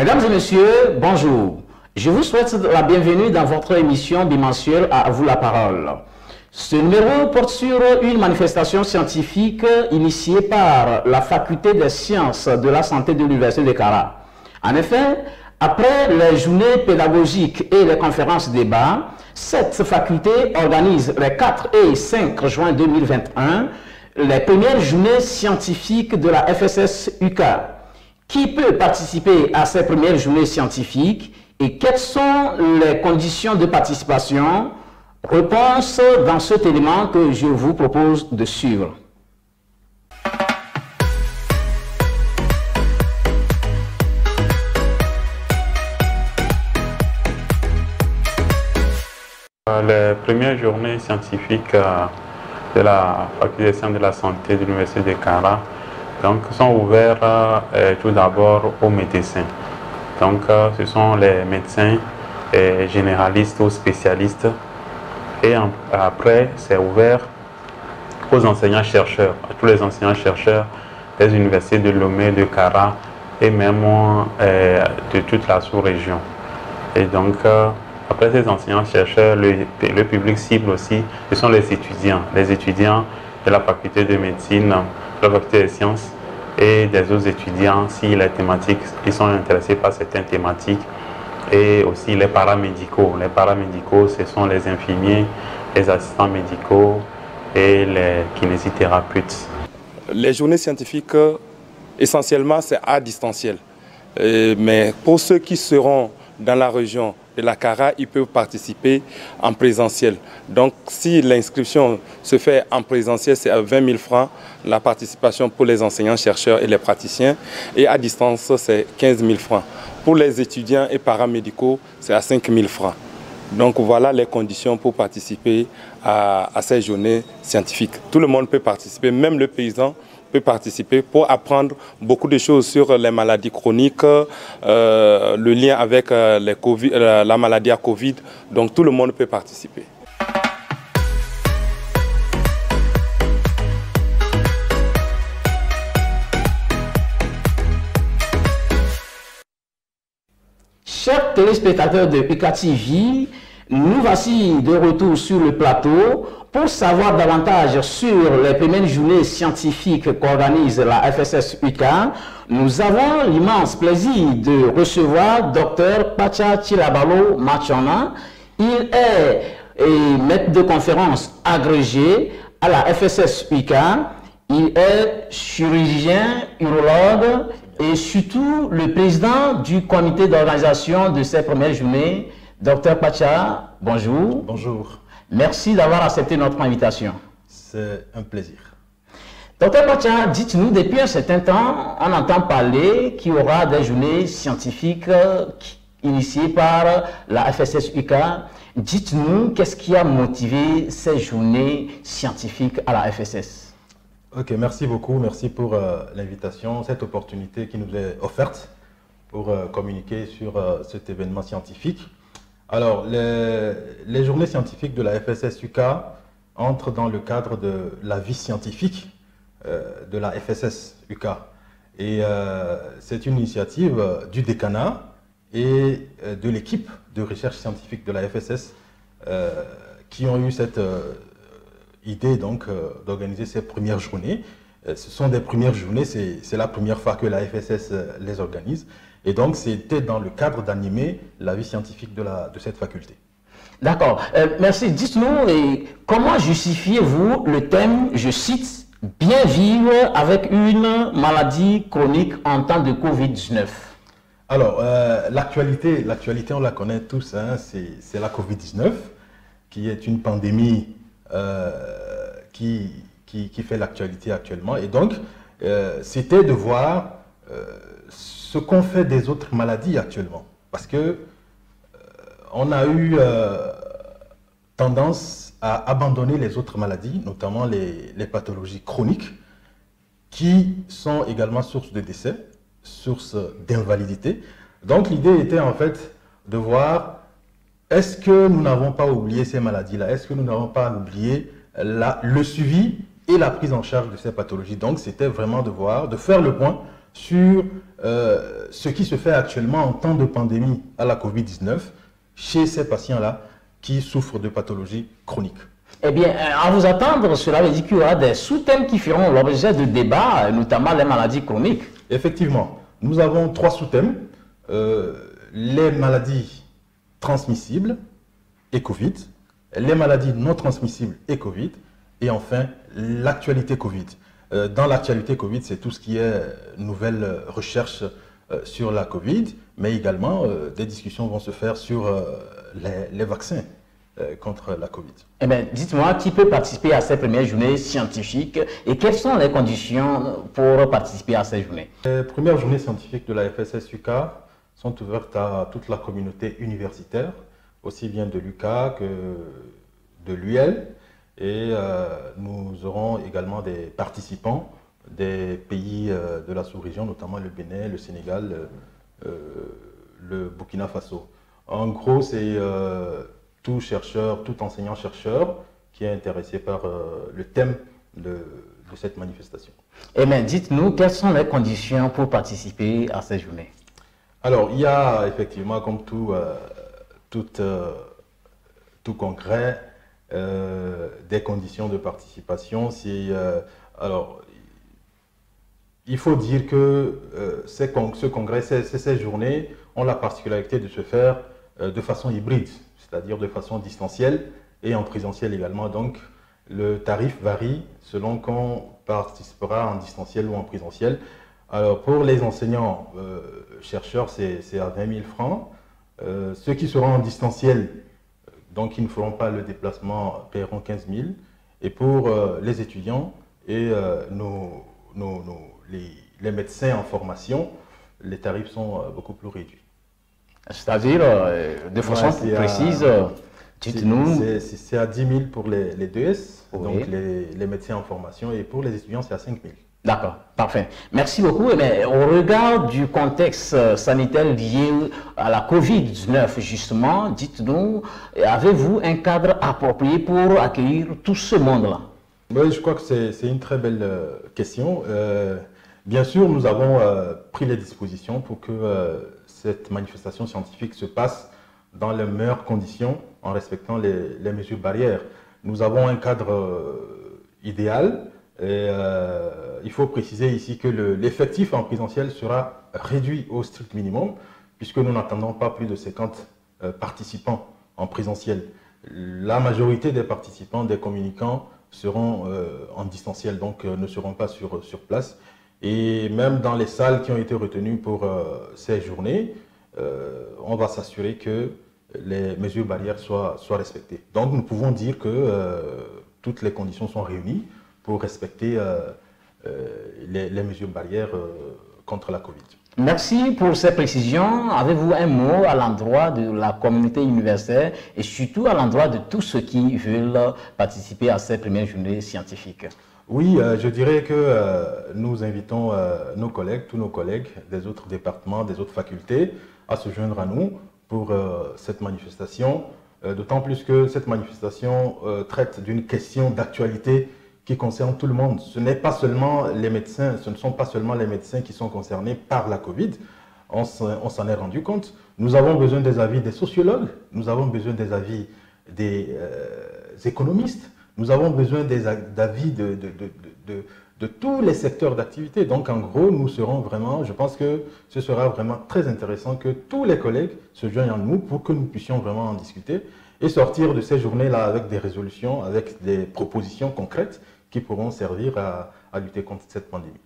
Mesdames et messieurs, bonjour. Je vous souhaite la bienvenue dans votre émission bimensuelle À vous la parole. Ce numéro porte sur une manifestation scientifique initiée par la Faculté des sciences de la santé de l'Université de Kara. En effet, après les journées pédagogiques et les conférences débats, cette faculté organise les 4 et 5 juin 2021 les premières journées scientifiques de la FSS-UK. Qui peut participer à ces premières journées scientifiques et quelles sont les conditions de participation? Réponse dans cet élément que je vous propose de suivre. Les premières journées scientifiques de la Faculté des sciences de la santé de l'Université de Kara sont ouvertes tout d'abord aux médecins. Donc, ce sont les médecins généralistes ou spécialistes. Et après, c'est ouvert aux enseignants-chercheurs, à tous les enseignants-chercheurs des universités de Lomé, de Kara et même de toute la sous-région. Et donc, après ces enseignants-chercheurs, le public cible aussi, ce sont les étudiants de la faculté de médecine, de la faculté des sciences et des autres étudiants si les thématiques, ils sont intéressés par certaines thématiques, et aussi les paramédicaux. Les paramédicaux, ce sont les infirmiers, les assistants médicaux et les kinésithérapeutes. Les journées scientifiques, essentiellement, c'est à distanciel. Mais pour ceux qui seront dans la région de la Kara, ils peuvent participer en présentiel. Donc, si l'inscription se fait en présentiel, c'est à 20 000 francs la participation pour les enseignants, chercheurs et les praticiens. Et à distance, c'est 15 000 francs. Pour les étudiants et paramédicaux, c'est à 5 000 francs. Donc, voilà les conditions pour participer à ces journées scientifiques. Tout le monde peut participer, même le paysan peut participer pour apprendre beaucoup de choses sur les maladies chroniques, le lien avec la maladie à Covid. Donc tout le monde peut participer. Chers téléspectateurs de UK TV, nous voici de retour sur le plateau pour savoir davantage sur les premières journées scientifiques qu'organise la FSS-UK. Nous avons l'immense plaisir de recevoir Dr Pacha Chilabalo Machona. Il est maître de conférence agrégé à la FSS-UK. Il est chirurgien, urologue et surtout le président du comité d'organisation de ces premières journées. Dr Pacha, bonjour. Bonjour. Merci d'avoir accepté notre invitation. C'est un plaisir. Dr Pacha, dites-nous, depuis un certain temps, on entend parler qu'il y aura des journées scientifiques initiées par la FSS-UK. Dites-nous, qu'est-ce qui a motivé ces journées scientifiques à la FSS? Ok, merci beaucoup. Merci pour l'invitation, cette opportunité qui nous est offerte pour communiquer sur cet événement scientifique. Alors, les journées scientifiques de la FSS-UK entrent dans le cadre de la vie scientifique de la FSS-UK. Et c'est une initiative du décanat et de l'équipe de recherche scientifique de la FSS qui ont eu cette idée d'organiser ces premières journées. Ce sont des premières journées, c'est la première fois que la FSS les organise. Et donc, c'était dans le cadre d'animer la vie scientifique de cette faculté. D'accord. Merci. Dites-nous, comment justifiez-vous le thème, je cite, « Bien vivre avec une maladie chronique en temps de Covid-19 » Alors, l'actualité, on la connaît tous, hein, c'est la Covid-19, qui est une pandémie qui fait l'actualité actuellement. Et donc, c'était de voir ce qu'on fait des autres maladies actuellement. Parce que on a eu tendance à abandonner les autres maladies, notamment les pathologies chroniques, qui sont également source de décès, source d'invalidité. Donc l'idée était en fait de voir, est-ce que nous n'avons pas oublié ces maladies-là? Est-ce que nous n'avons pas oublié le suivi et la prise en charge de ces pathologies? Donc c'était vraiment de voir, de faire le point sur ce qui se fait actuellement en temps de pandémie à la Covid-19 chez ces patients-là qui souffrent de pathologies chroniques. Eh bien, à vous attendre, cela veut dire qu'il y aura des sous-thèmes qui feront l'objet de débats, notamment les maladies chroniques. Effectivement, nous avons 3 sous-thèmes. Les maladies transmissibles et Covid, les maladies non transmissibles et Covid, et enfin l'actualité Covid. Dans l'actualité Covid, c'est tout ce qui est nouvelles recherches sur la Covid, mais également des discussions vont se faire sur les vaccins contre la Covid. Eh bien, dites-moi, qui peut participer à ces premières journées scientifiques et quelles sont les conditions pour participer à ces journées? Les premières journées scientifiques de la FSS-UK sont ouvertes à toute la communauté universitaire, aussi bien de l'UK que de l'UL. Et nous aurons également des participants des pays de la sous-région, notamment le Bénin, le Sénégal, le Burkina Faso. En gros, c'est tout chercheur, tout enseignant-chercheur qui est intéressé par le thème de cette manifestation. Eh bien, dites-nous, quelles sont les conditions pour participer à ces journées? Alors, il y a effectivement, comme tout congrès, des conditions de participation. Alors, il faut dire que ce congrès, ces journées ont la particularité de se faire de façon hybride, c'est-à-dire de façon distancielle et en présentiel également. Donc, le tarif varie selon qu'on participera en distanciel ou en présentiel. Alors, pour les enseignants chercheurs, c'est à 20 000 francs. Ceux qui seront en distanciel, donc qui ne feront pas le déplacement, paieront 15 000. Et pour les étudiants et les médecins en formation, les tarifs sont beaucoup plus réduits. C'est-à-dire, de façon plus précise, dites-nous. C'est à 10 000 pour les DS, oui. Donc les médecins en formation, et pour les étudiants, c'est à 5 000. D'accord, parfait. Merci beaucoup. Mais au regard du contexte sanitaire lié à la Covid-19, justement, dites-nous, avez-vous un cadre approprié pour accueillir tout ce monde-là? Oui, je crois que c'est une très belle question. Bien sûr, nous avons pris les dispositions pour que cette manifestation scientifique se passe dans les meilleures conditions en respectant les mesures barrières. Nous avons un cadre idéal. Et, il faut préciser ici que l'effectif en présentiel sera réduit au strict minimum, puisque nous n'attendons pas plus de 50 participants en présentiel. La majorité des participants, des communicants, seront en distanciel, donc ne seront pas sur place. Et même dans les salles qui ont été retenues pour ces journées, on va s'assurer que les mesures barrières soient respectées. Donc nous pouvons dire que toutes les conditions sont réunies pour respecter les mesures barrières contre la Covid. Merci pour ces précisions. Avez-vous un mot à l'endroit de la communauté universitaire et surtout à l'endroit de tous ceux qui veulent participer à ces premières journées scientifiques? Oui, je dirais que nous invitons nos collègues, tous nos collègues des autres départements, des autres facultés à se joindre à nous pour cette manifestation, d'autant plus que cette manifestation traite d'une question d'actualité qui concerne tout le monde. Ce n'est pas seulement les médecins, ce ne sont pas seulement les médecins qui sont concernés par la Covid. On s'en est rendu compte. Nous avons besoin des avis des sociologues, nous avons besoin des avis des économistes, nous avons besoin des avis de tous les secteurs d'activité. Donc en gros, nous serons vraiment, je pense que ce sera vraiment très intéressant que tous les collègues se joignent à nous pour que nous puissions vraiment en discuter et sortir de ces journées-là avec des résolutions, avec des propositions concrètes qui pourront servir à lutter contre cette pandémie.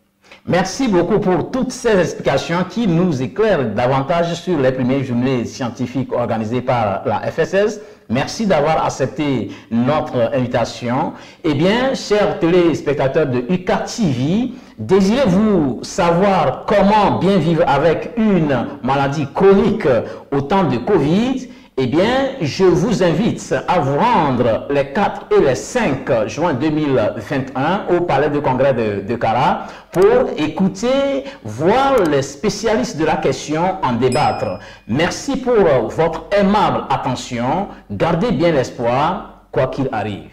Merci beaucoup pour toutes ces explications qui nous éclairent davantage sur les premières journées scientifiques organisées par la FSS. Merci d'avoir accepté notre invitation. Eh bien, chers téléspectateurs de UK TV, désirez-vous savoir comment bien vivre avec une maladie chronique au temps de Covid? Eh bien, je vous invite à vous rendre les 4 et les 5 juin 2021 au Palais de Congrès de Dakar pour écouter, voir les spécialistes de la question en débattre. Merci pour votre aimable attention. Gardez bien l'espoir, quoi qu'il arrive.